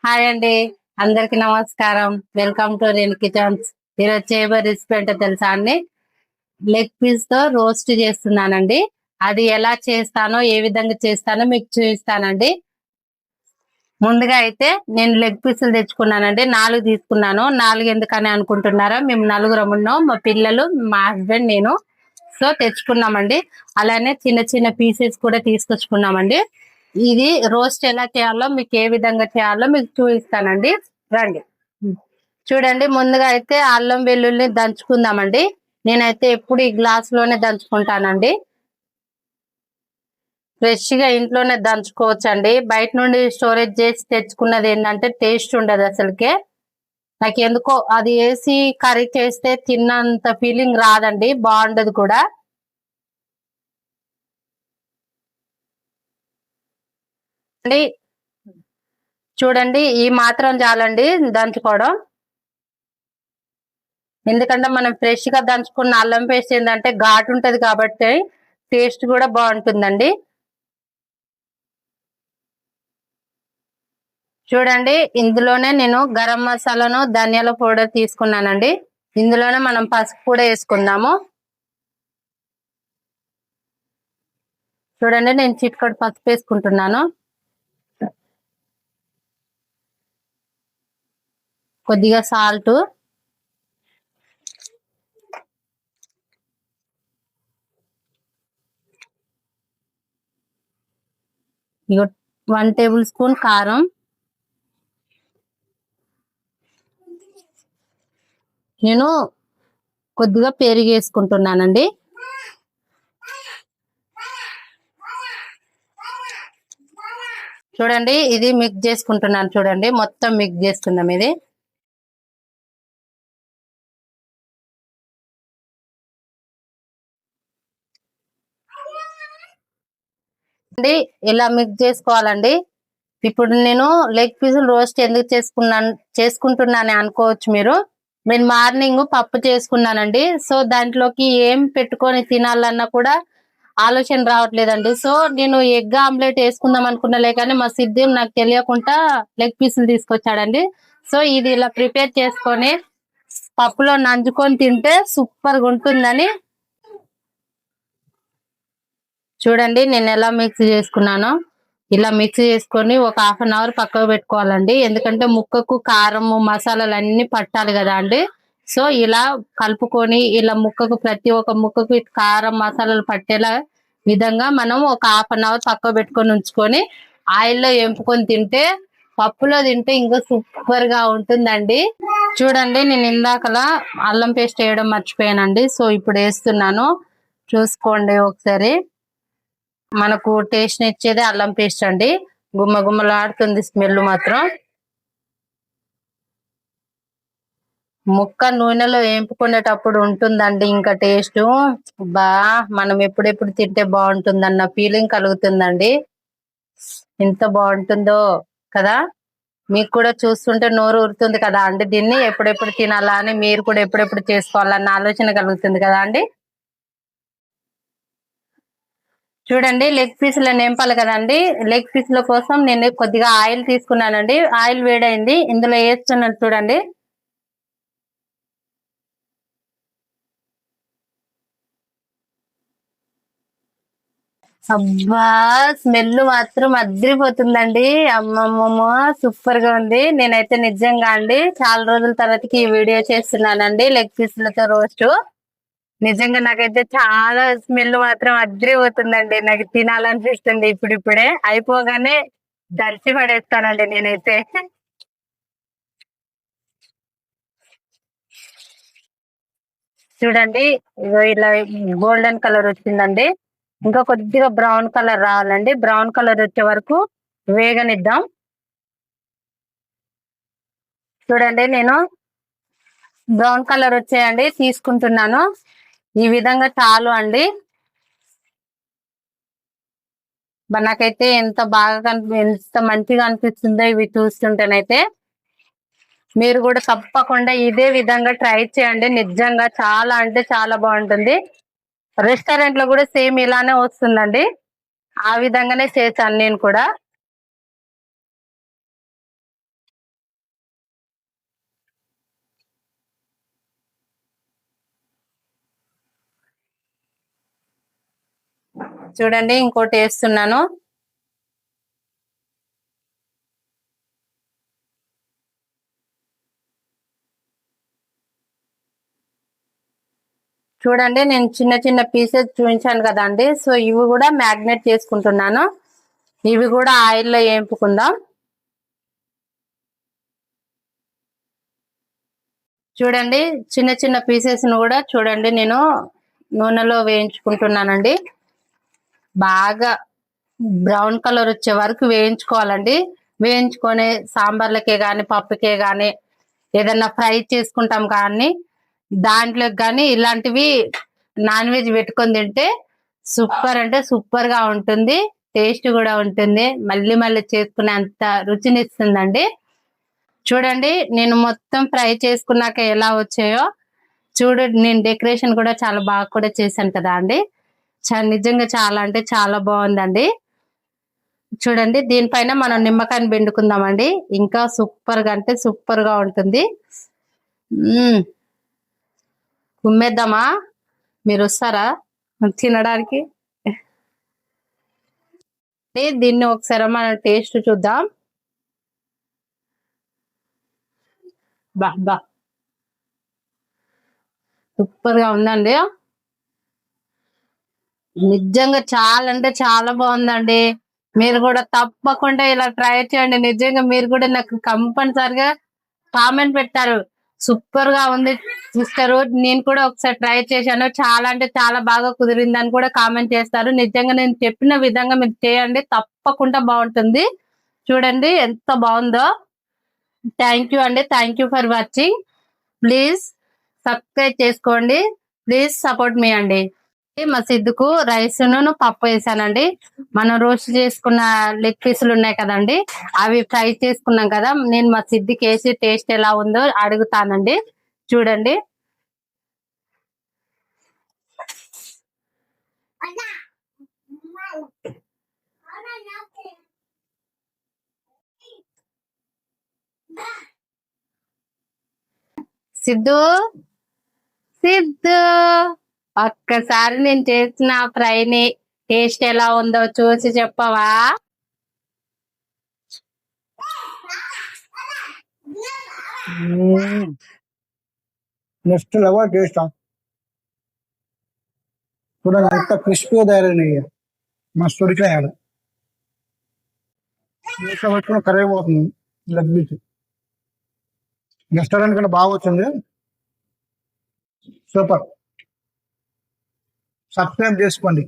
Hi అండి, అందరికి నమస్కారం. Welcome to Renu kitchens. ఈరోజు చేయబోయే రెసిపీ అంటే తెలుసా అండి? లెగ్ పీస్ తో రోస్ట్ చేస్తున్నానండి. అది ఎలా చేస్తానో, ఏ విధంగా చేస్తానో మీకు చూపిస్తానండి. ముందుగా అయితే నేను లెగ్ పీసులు తెచ్చుకున్నానండి. 4 తీసుకున్నాను. 4 ఎందుకని అనుకుంటున్నారా? మేము నలుగురం ఉన్నాం, మా పిల్లలు, మా హస్బెండ్, నేను. సో తెచ్చుకున్నామండి. అలానే చిన్న చిన్న పీసెస్ కూడా తీసుకొచ్చుకున్నామండి. ఇది రోస్ట్ ఎలా చేయాలో, మీకు ఏ విధంగా చేయాలో మీకు చూపిస్తానండి. రండి. చూడండి, ముందుగా అయితే అల్లం వెల్లుల్లి దంచుకుందామండి. నేనైతే ఎప్పుడు ఈ గ్లాస్ లోనే దంచుకుంటానండి. ఫ్రెష్ గా ఇంట్లోనే దంచుకోవచ్చండి. బయట నుండి స్టోరేజ్ చేసి తెచ్చుకున్నది ఏంటంటే టేస్ట్ ఉండదు అసలుకే. నాకు ఎందుకో అది వేసి కర్రీ చేస్తే తిన్నంత ఫీలింగ్ రాదండి, బాగుండదు కూడా. అండి చూడండి, ఈ మాత్రం చాలండి దంచుకోవడం. ఎందుకంటే మనం ఫ్రెష్ గా దంచుకున్న అల్లం పేస్ట్ ఏంటంటే ఘాటు ఉంటది కాబట్టి టేస్ట్ కూడా బాగుంటుందండి. చూడండి, ఇందులోనే నేను గరం మసాలాను, ధనియాల పౌడర్ తీసుకున్నానండి. ఇందులోనే మనం పసుపు కూడా వేసుకుందాము. చూడండి, నేను చిటికెడు పసుపు వేసుకుంటున్నాను. కొద్దిగా సాల్ట్, ఇగో 1 టేబుల్ స్పూన్ కారం, నేను కొద్దిగా పెరుగు వేసుకుంటున్నానండి. చూడండి, ఇది మిక్స్ చేసుకుంటున్నాను. చూడండి, మొత్తం మిక్స్ చేసుకుందాం. ఇది అండి ఇలా మిక్స్ చేసుకోవాలండి. ఇప్పుడు నేను లెగ్ పీసులు రోస్ట్ ఎందుకు చేసుకుంటున్నాను అనుకోవచ్చు మీరు. నేను మార్నింగ్ పప్పు చేసుకున్నానండి. సో దాంట్లోకి ఏం పెట్టుకొని తినాలన్నా కూడా ఆలోచన రావట్లేదండి. సో నేను ఎగ్ ఆమ్లెట్ వేసుకుందాం అనుకున్నలే, కానీ మా సిద్ధి నాకు తెలియకుండా లెగ్ పీసులు తీసుకొచ్చాడండి. సో ఇది ఇలా ప్రిపేర్ చేసుకొని పప్పులో నంజుకొని తింటే సూపర్ గా ఉంటుందని. చూడండి, నేను ఎలా మిక్స్ చేసుకున్నానో. ఇలా మిక్స్ చేసుకొని ఒక 1/2 అవర్ పక్కకు పెట్టుకోవాలండి. ఎందుకంటే ముక్కకు కారము మసాలాలు అన్ని పట్టాలి కదా అండి. సో ఇలా కలుపుకొని ఇలా ముక్కకు, ప్రతి ఒక్క ముక్కకు కారం మసాలాలు పట్టేలా విధంగా మనం ఒక 1/2 అవర్ పక్కకు పెట్టుకొని ఉంచుకొని ఆయిల్లో ఎంపుకొని తింటే, పప్పులో తింటే ఇంకా సూపర్ గా ఉంటుందండి. చూడండి, నేను ఇందాకలా అల్లం పేస్ట్ వేయడం మర్చిపోయానండి. సో ఇప్పుడు వేస్తున్నాను, చూసుకోండి ఒకసారి. మనకు టేస్ట్ ఇచ్చేదే అల్లం పేస్ట్ అండి. గుమ్మ గుమ్మలాడుతుంది స్మెల్ మాత్రం. ముక్క నూనెలో వేపుకునేటప్పుడు ఉంటుందండి ఇంకా టేస్ట్. మనం ఎప్పుడెప్పుడు తింటే బాగుంటుందన్న ఫీలింగ్ కలుగుతుందండి. ఎంత బాగుంటుందో కదా. మీకు కూడా చూస్తుంటే నోరు ఊరుతుంది కదా అండి. దీన్ని ఎప్పుడెప్పుడు తినాలా అని, మీరు కూడా ఎప్పుడెప్పుడు చేసుకోవాలన్న ఆలోచన కలుగుతుంది కదా అండి. చూడండి, లెగ్ పీసులు నింపాలి కదండి. లెగ్ పీసుల కోసం నేను కొద్దిగా ఆయిల్ తీసుకున్నానండి. ఆయిల్ వేడైంది, ఇందులో వేస్తున్నాను. చూడండి, అబ్బా స్మెల్ మాత్రం అదిరిపోతుందండి. అమ్మమ్మమ్మ సూపర్ గా ఉంది. నేనైతే నిజంగా అండి చాలా రోజుల తర్వాతకి ఈ వీడియో చేస్తున్నానండి, లెగ్ పీసులతో రోస్ట్. నిజంగా నాకైతే చాలా స్మెల్ మాత్రం అదిరిపోతుందండి. నాకు తినాలనిపిస్తుంది ఇప్పుడిప్పుడే. అయిపోగానే దర్చి పడేస్తానండి నేనైతే. చూడండి, ఇగో ఇలా గోల్డెన్ కలర్ వచ్చిందండి. ఇంకా కొద్దిగా బ్రౌన్ కలర్ రావాలండి. బ్రౌన్ కలర్ వచ్చే వరకు వేగనిద్దాం. చూడండి, నేను బ్రౌన్ కలర్ వచ్చాయండి తీసుకుంటున్నాను. ఈ విధంగా చాలు అండి. నాకైతే ఎంత బాగా ఎంత మంచిగా అనిపిస్తుందో ఇవి చూస్తుంటేనైతే. మీరు కూడా తప్పకుండా ఇదే విధంగా ట్రై చేయండి. నిజంగా చాలా అంటే చాలా బాగుంటుంది. రెస్టారెంట్ లో కూడా సేమ్ ఇలానే వస్తుందండి. ఆ విధంగానే చేశాను నేను కూడా. చూడండి ఇంకోటి వేస్తున్నాను. చూడండి నేను చిన్న చిన్న పీసెస్ చూపించాను కదండి. సో ఇవి కూడా మ్యాగ్నేట్ చేసుకుంటున్నాను. ఇవి కూడా ఆయిల్లో వేపుకుందాం. చూడండి చిన్న చిన్న పీసెస్ ను కూడా చూడండి నేను నూనెలో వేయించుకుంటున్నానండి. బాగా బ్రౌన్ కలర్ వచ్చే వరకు వేయించుకోవాలండి. వేయించుకొని సాంబార్లకే కానీ పప్పుకే కానీ ఏదన్నా ఫ్రై చేసుకుంటాం కానీ దాంట్లోకి కానీ ఇలాంటివి నాన్ వెజ్ పెట్టుకొని తింటే సూపర్ అంటే సూపర్ గా ఉంటుంది. టేస్ట్ కూడా ఉంటుంది. మళ్ళీ మళ్ళీ చేసుకునే అంత రుచినిస్తుందండి. చూడండి నేను మొత్తం ఫ్రై చేసుకున్నాక ఎలా వచ్చాయో చూడండి. నేను డెకరేషన్ కూడా చాలా బాగా కూడా చేశాను కదా అండి. నిజంగా చాలా అంటే చాలా బాగుందండి. చూడండి దీనిపైన మనం నిమ్మకాయని పిండుకుందామండి. ఇంకా సూపర్ గా అంటే సూపర్ గా ఉంటుంది. కుమ్మేద్దామా? మీరు వస్తారా తినడానికి? దీన్ని ఒకసారి మనం టేస్ట్ చూద్దాం. బా సూపర్ గా ఉందండి. నిజంగా చాలా అంటే చాలా బాగుందండి. మీరు కూడా తప్పకుండా ఇలా ట్రై చేయండి. నిజంగా మీరు కూడా నాకు కంపల్సరిగా కామెంట్ పెట్టారు, సూపర్ గా ఉంది సిస్టర్, నేను కూడా ఒకసారి ట్రై చేశాను, చాలా అంటే చాలా బాగా కుదిరిందని కూడా కామెంట్ చేస్తారు. నిజంగా నేను చెప్పిన విధంగా మీరు చేయండి, తప్పకుండా బాగుంటుంది. చూడండి ఎంత బాగుందో. థ్యాంక్ యూ అండి. Thank you for watching. Please subscribe చేసుకోండి. ప్లీజ్ సపోర్ట్ మీ అండి. మా సిద్దుకు రైస్ ను పప్పు వేసానండి. మనం రోస్ట్ చేసుకున్న లెగ్ పీసులు ఉన్నాయి కదండి, అవి ఫ్రై చేసుకున్నాం కదా. నేను మా సిద్దికి వేసి టేస్ట్ ఎలా ఉందో అడుగుతానండి. చూడండి సిద్ధు సిద్ధు ఒక్కసారి నేను చేసిన ఫ్రైని టేస్ట్ ఎలా ఉందో చూసి చెప్పవా? Next level taste. చూడండి ఎంత క్రిస్పీగా తయారైనాయి. మస్తు ఉడికాయాడు. పెట్టుకుని కర్రీ పోతుంది లెగ్ పీస్. రెస్టారెంట్ కంటే బాగా వచ్చింది. సూపర్. సబ్స్క్రైబ్ చేసుకోండి.